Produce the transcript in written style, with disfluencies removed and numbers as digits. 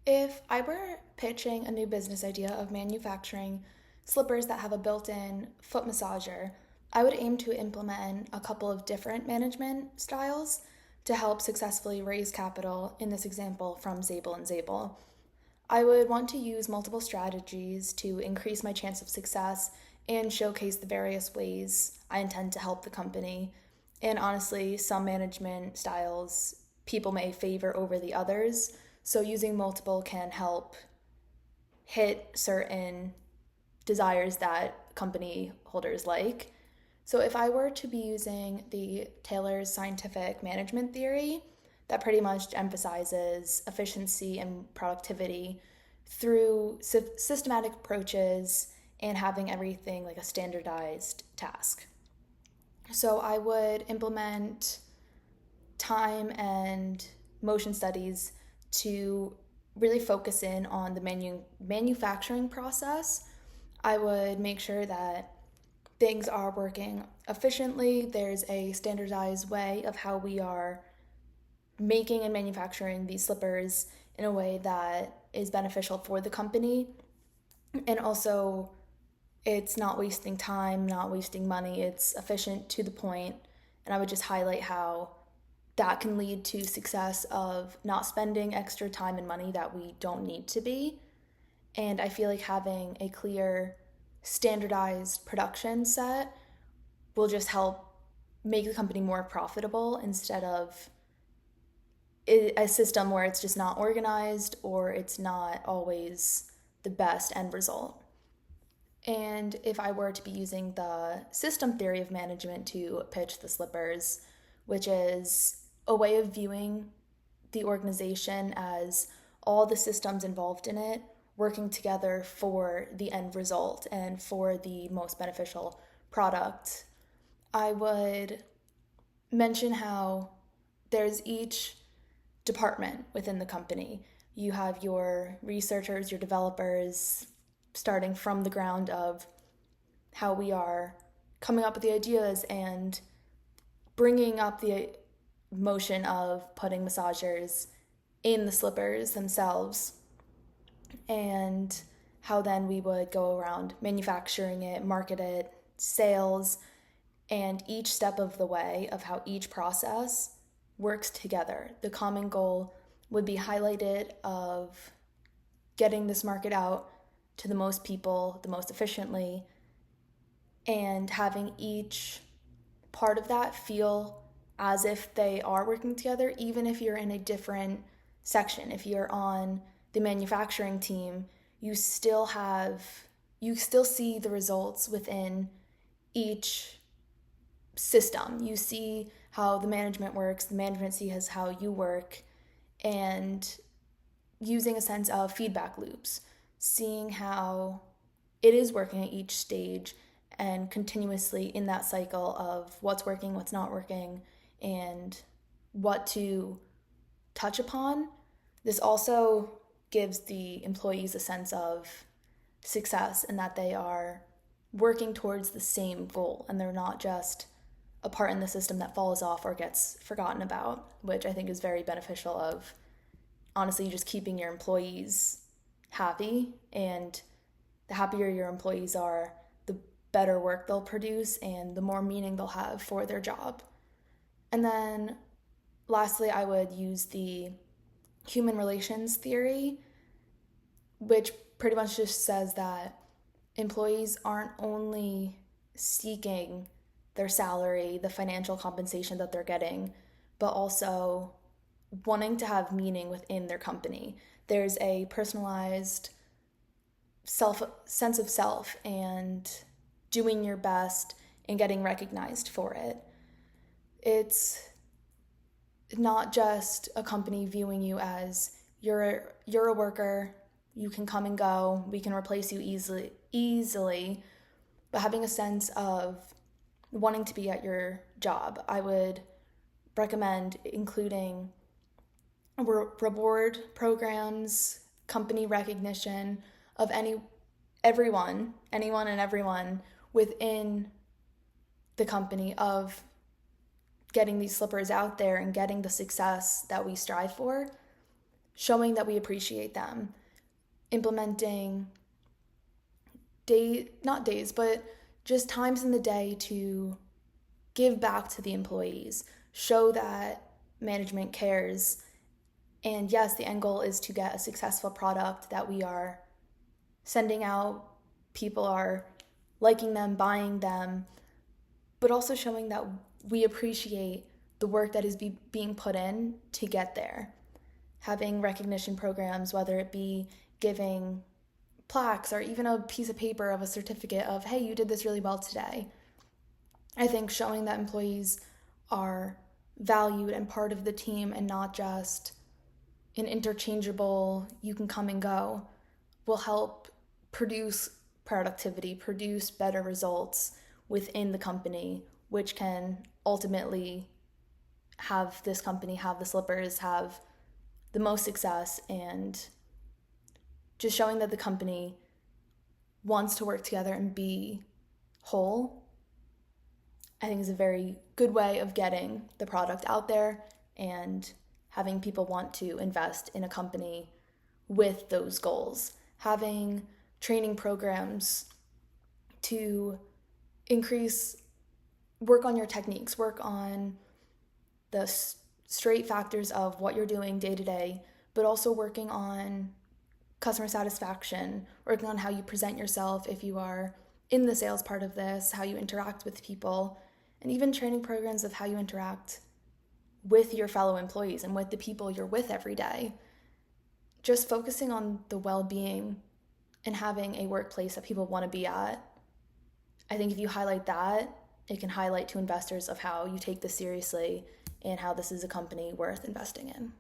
If I were pitching a new business idea of manufacturing slippers that have a built in foot massager, I would aim to implement a couple of different management styles to help successfully raise capital, in this example from Zabel and Zabel. I would want to use multiple strategies to increase my chance of success and showcase the various ways I intend to help the company. And honestly, some management styles people may favor over the others. So using multiple can help hit certain desires that company holders like. So if I were to be using the Taylor's scientific management theory, that pretty much emphasizes efficiency and productivity through systematic approaches and having everything like a standardized task. So I would implement time and motion studies to really focus in on the manufacturing process. I would make sure that things are working efficiently. There's a standardized way of how we are making and manufacturing these slippers in a way that is beneficial for the company. And also, it's not wasting time, not wasting money. It's efficient to the point. And I would just highlight how that can lead to success of not spending extra time and money that we don't need to be. And I feel like having a clear, standardized production set will just help make the company more profitable instead of a system where it's just not organized or it's not always the best end result. And if I were to be using the system theory of management to pitch the slippers, which is a way of viewing the organization as all the systems involved in it working together for the end result and for the most beneficial product, I would mention how there's each department within the company. You have your researchers, your developers, starting from the ground of how we are coming up with the ideas and bringing up the motion of putting massagers in the slippers themselves, and how then we would go around manufacturing it, market it, sales, and each step of the way of how each process works together. The common goal would be highlighted of getting this market out to the most people the most efficiently, and having each part of that feel as if they are working together, even if you're in a different section. If you're on the manufacturing team, you still see the results within each system. You see how the management works, the management sees how you work, and using a sense of feedback loops, seeing how it is working at each stage and continuously in that cycle of what's working, what's not working, and what to touch upon. This also gives the employees a sense of success and that they are working towards the same goal and they're not just a part in the system that falls off or gets forgotten about, which I think is very beneficial of honestly just keeping your employees happy. And the happier your employees are, the better work they'll produce and the more meaning they'll have for their job. And then lastly, I would use the human relations theory, which pretty much just says that employees aren't only seeking their salary, the financial compensation that they're getting, but also wanting to have meaning within their company. There's a personalized sense of self and doing your best and getting recognized for it. It's not just a company viewing you as you're a worker, you can come and go, we can replace you easily, but having a sense of wanting to be at your job. I would recommend including reward programs, company recognition of anyone and everyone within the company of getting these slippers out there and getting the success that we strive for. showing that we appreciate them, implementing not days, but just times in the day to give back to the employees, show that management cares. And yes, the end goal is to get a successful product that we are sending out, people are liking them, buying them, but also showing that we appreciate the work that is being put in to get there. Having recognition programs, whether it be giving plaques or even a piece of paper of a certificate of, hey, you did this really well today. I think showing that employees are valued and part of the team and not just an interchangeable, you can come and go, will help produce productivity, produce better results within the company, which can ultimately have this company, have the Slippers, have the most success, and just showing that the company wants to work together and be whole, I think is a very good way of getting the product out there and having people want to invest in a company with those goals. Having training programs to work on your techniques, work on the straight factors of what you're doing day to day, but also working on customer satisfaction, working on how you present yourself if you are in the sales part of this, how you interact with people, and even training programs of how you interact with your fellow employees and with the people you're with every day. Just focusing on the well-being and having a workplace that people want to be at. I think if you highlight that, it can highlight to investors of how you take this seriously and how this is a company worth investing in.